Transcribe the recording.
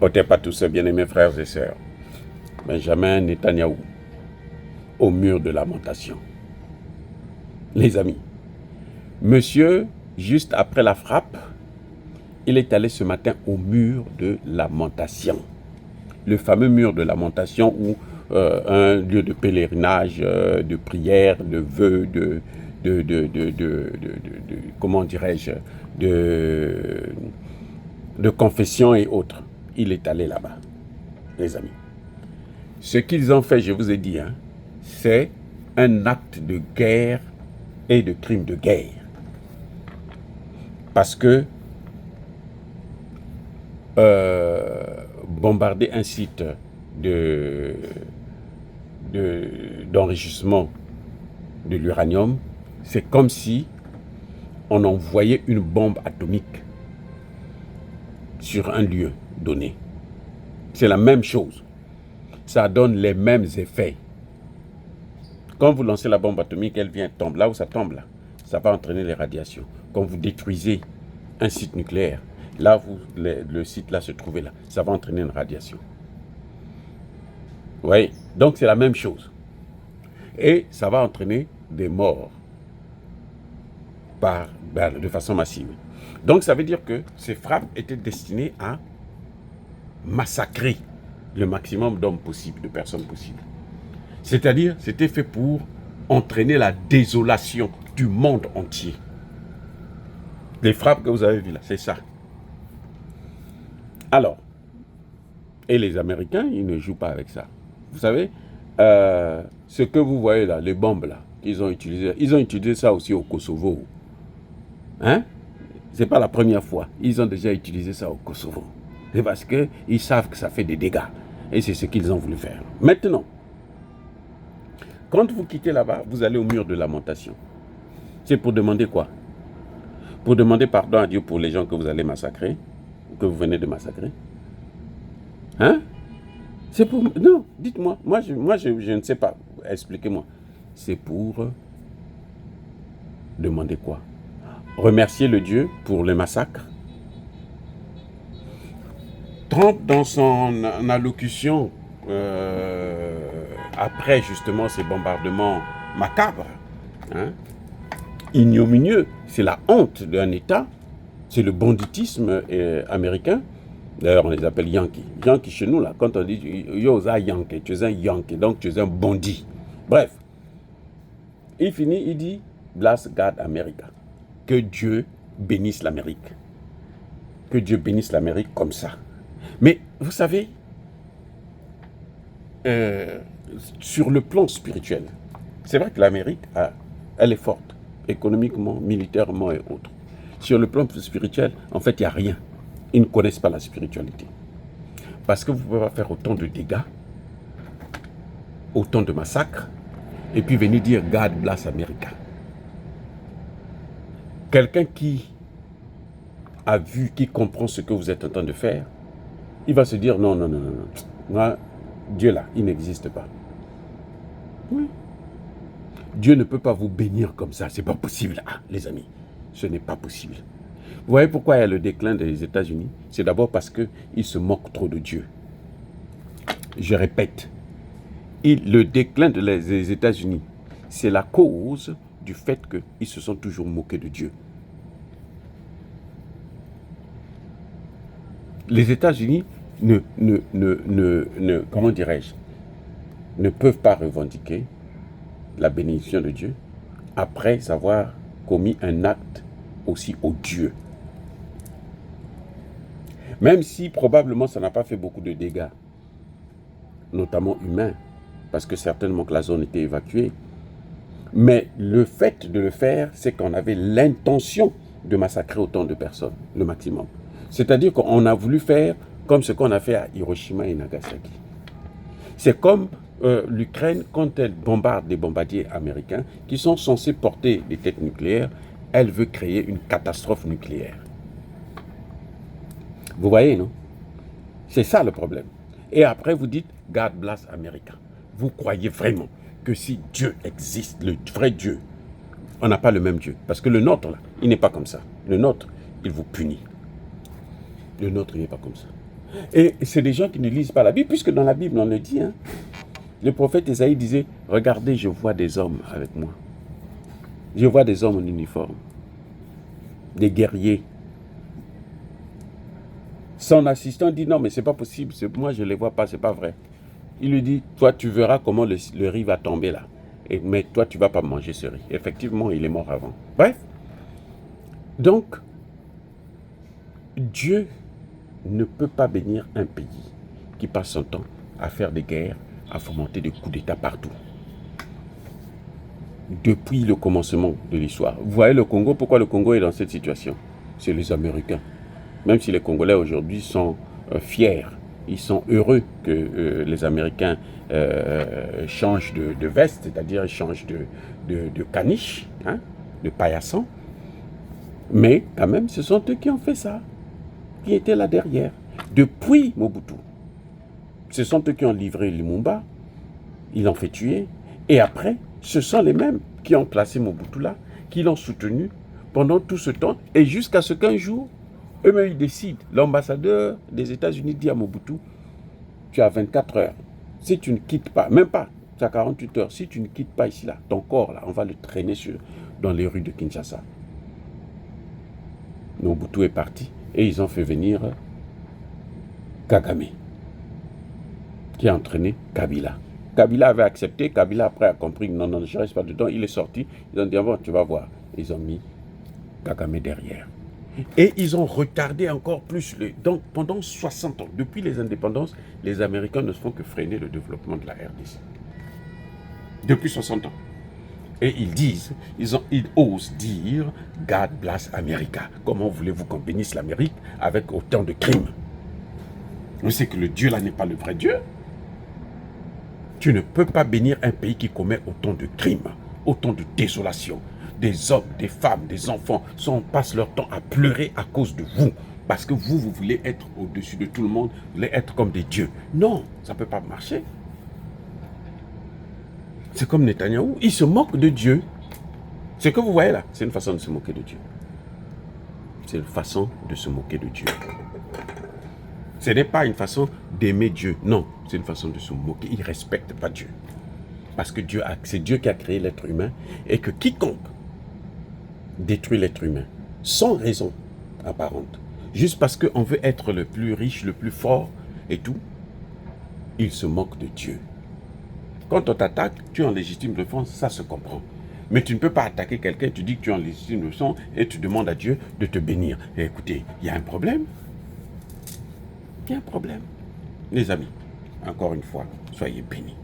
Ôtez pas tous ces bien-aimés frères et sœurs. Benjamin Netanyahou, au mur de lamentation. Les amis, monsieur, juste après la frappe, il est allé ce matin au mur de lamentation. Le fameux mur de lamentation où un lieu de pèlerinage, de prière, de vœux, comment dirais-je, de confession et autres. Il est allé là-bas, les amis. Ce qu'ils ont fait, je vous ai dit, hein, c'est un acte de guerre et de crime de guerre. Parce que bombarder un site d'enrichissement de l'uranium, c'est comme si on envoyait une bombe atomique sur un lieu donné. C'est la même chose. Ça donne les mêmes effets. Quand vous lancez la bombe atomique, elle vient tomber. Là où ça tombe, là, ça va entraîner les radiations. Quand vous détruisez un site nucléaire, là où le site là se trouvait là, ça va entraîner une radiation. Vous voyez? Donc c'est la même chose. Et ça va entraîner des morts de façon massive. Donc ça veut dire que ces frappes étaient destinées à massacrer le maximum d'hommes possibles, de personnes possibles. C'est-à-dire, c'était fait pour entraîner la désolation du monde entier. Les frappes que vous avez vues là, c'est ça. Alors, et les Américains, ils ne jouent pas avec ça. Vous savez, ce que vous voyez là, les bombes là, qu'ils ont utilisé ça aussi au Kosovo. Hein? C'est pas la première fois. Ils ont déjà utilisé ça au Kosovo. C'est parce qu'ils savent que ça fait des dégâts. Et c'est ce qu'ils ont voulu faire. Maintenant, quand vous quittez là-bas, vous allez au mur de lamentation. C'est pour demander quoi? Pour demander pardon à Dieu pour les gens que vous allez massacrer, que vous venez de massacrer. Hein? C'est pour... Non, dites-moi. Moi, je ne sais pas. Expliquez-moi. C'est pour demander quoi? Remercier le Dieu pour le massacre. Trump, dans son allocution après justement ces bombardements macabres, hein, ignominieux, c'est la honte d'un État, c'est le banditisme américain. D'ailleurs, on les appelle Yankees. Yankees chez nous, là, quand on dit yo, ça Yankee, tu es un Yankee, donc tu es un bandit. Bref, il finit, il dit Bless God America. Que Dieu bénisse l'Amérique. Que Dieu bénisse l'Amérique comme ça. Mais vous savez, sur le plan spirituel, c'est vrai que l'Amérique, elle est forte, économiquement, militairement et autres. Sur le plan spirituel, en fait, il n'y a rien. Ils ne connaissent pas la spiritualité. Parce que vous ne pouvez pas faire autant de dégâts, autant de massacres, et puis venir dire « God bless America ». Quelqu'un qui a vu, qui comprend ce que vous êtes en train de faire, il va se dire « Non, non, non, non, non. Moi, Dieu là, il n'existe pas. » Oui. Dieu ne peut pas vous bénir comme ça. C'est pas possible, ah, les amis. Ce n'est pas possible. Vous voyez pourquoi il y a le déclin des États-Unis? C'est d'abord parce qu'ils se moquent trop de Dieu. Je répète, le déclin des États-Unis, c'est la cause du fait qu'ils se sont toujours moqués de Dieu. Les États-Unis comment dirais-je, ne peuvent pas revendiquer la bénédiction de Dieu après avoir commis un acte aussi odieux. Même si probablement ça n'a pas fait beaucoup de dégâts, notamment humains, parce que certainement que la zone était évacuée. Mais le fait de le faire, c'est qu'on avait l'intention de massacrer autant de personnes, le maximum. C'est-à-dire qu'on a voulu faire comme ce qu'on a fait à Hiroshima et Nagasaki. C'est comme l'Ukraine, quand elle bombarde des bombardiers américains qui sont censés porter des têtes nucléaires, elle veut créer une catastrophe nucléaire. Vous voyez, non? C'est ça le problème. Et après, vous dites « God bless America ». Vous croyez vraiment que si Dieu existe, le vrai Dieu, on n'a pas le même Dieu. Parce que le nôtre, là, il n'est pas comme ça. Le nôtre, il vous punit. Le nôtre, il n'est pas comme ça. Et c'est des gens qui ne lisent pas la Bible, puisque dans la Bible, on le dit. Hein. Le prophète Ésaïe disait, regardez, je vois des hommes avec moi. Je vois des hommes en uniforme. Des guerriers. Son assistant dit, non, mais c'est pas possible. Moi, je ne les vois pas, c'est pas vrai. Il lui dit, toi, tu verras comment le riz va tomber là. Mais toi, tu ne vas pas manger ce riz. Effectivement, il est mort avant. Bref. Donc, Dieu ne peut pas bénir un pays qui passe son temps à faire des guerres, à fomenter des coups d'État partout. Depuis le commencement de l'histoire. Vous voyez le Congo, pourquoi le Congo est dans cette situation? C'est les Américains. Même si les Congolais aujourd'hui sont fiers, ils sont heureux que les Américains changent de veste, c'est-à-dire ils changent de caniche, hein, de paillasson. Mais quand même, ce sont eux qui ont fait ça, qui étaient là derrière. Depuis Mobutu, ce sont eux qui ont livré Lumumba, ils l'ont fait tuer. Et après, ce sont les mêmes qui ont placé Mobutu là, qui l'ont soutenu pendant tout ce temps, et jusqu'à ce qu'un jour, eux-mêmes ils décident. L'ambassadeur des États-Unis dit à Mobutu, tu as 24 heures. Si tu ne quittes pas, même pas, tu as 48 heures. Si tu ne quittes pas ici, là, ton corps, là, on va le traîner dans les rues de Kinshasa. Mobutu est parti et ils ont fait venir Kagame, qui a entraîné Kabila. Kabila avait accepté, Kabila après a compris que non, non, je ne reste pas dedans, il est sorti. Ils ont dit, bon, tu vas voir. Ils ont mis Kagame derrière. Et ils ont retardé encore plus. Donc pendant 60 ans, depuis les indépendances, les Américains ne font que freiner le développement de la RDC. Depuis 60 ans. Et ils disent, ils osent dire, God bless America. Comment voulez-vous qu'on bénisse l'Amérique avec autant de crimes? Mais c'est que le Dieu là n'est pas le vrai Dieu. Tu ne peux pas bénir un pays qui commet autant de crimes, autant de désolation. Des hommes, des femmes, des enfants passent leur temps à pleurer à cause de vous. Parce que vous voulez être au-dessus de tout le monde, vous voulez être comme des dieux. Non, ça ne peut pas marcher. C'est comme Netanyahou, il se moque de Dieu. Ce que vous voyez là, c'est une façon de se moquer de Dieu. C'est une façon de se moquer de Dieu. Ce n'est pas une façon d'aimer Dieu. Non, c'est une façon de se moquer. Il ne respecte pas Dieu. Parce que c'est Dieu qui a créé l'être humain et que quiconque détruit l'être humain sans raison apparente, juste parce qu'on veut être le plus riche, le plus fort et tout, il se moque de Dieu. Quand on t'attaque, tu es en légitime défense, ça se comprend. Mais tu ne peux pas attaquer quelqu'un, tu dis que tu es en légitime défense et tu demandes à Dieu de te bénir. Et écoutez, il y a un problème. Il y a un problème. Les amis, encore une fois, soyez bénis.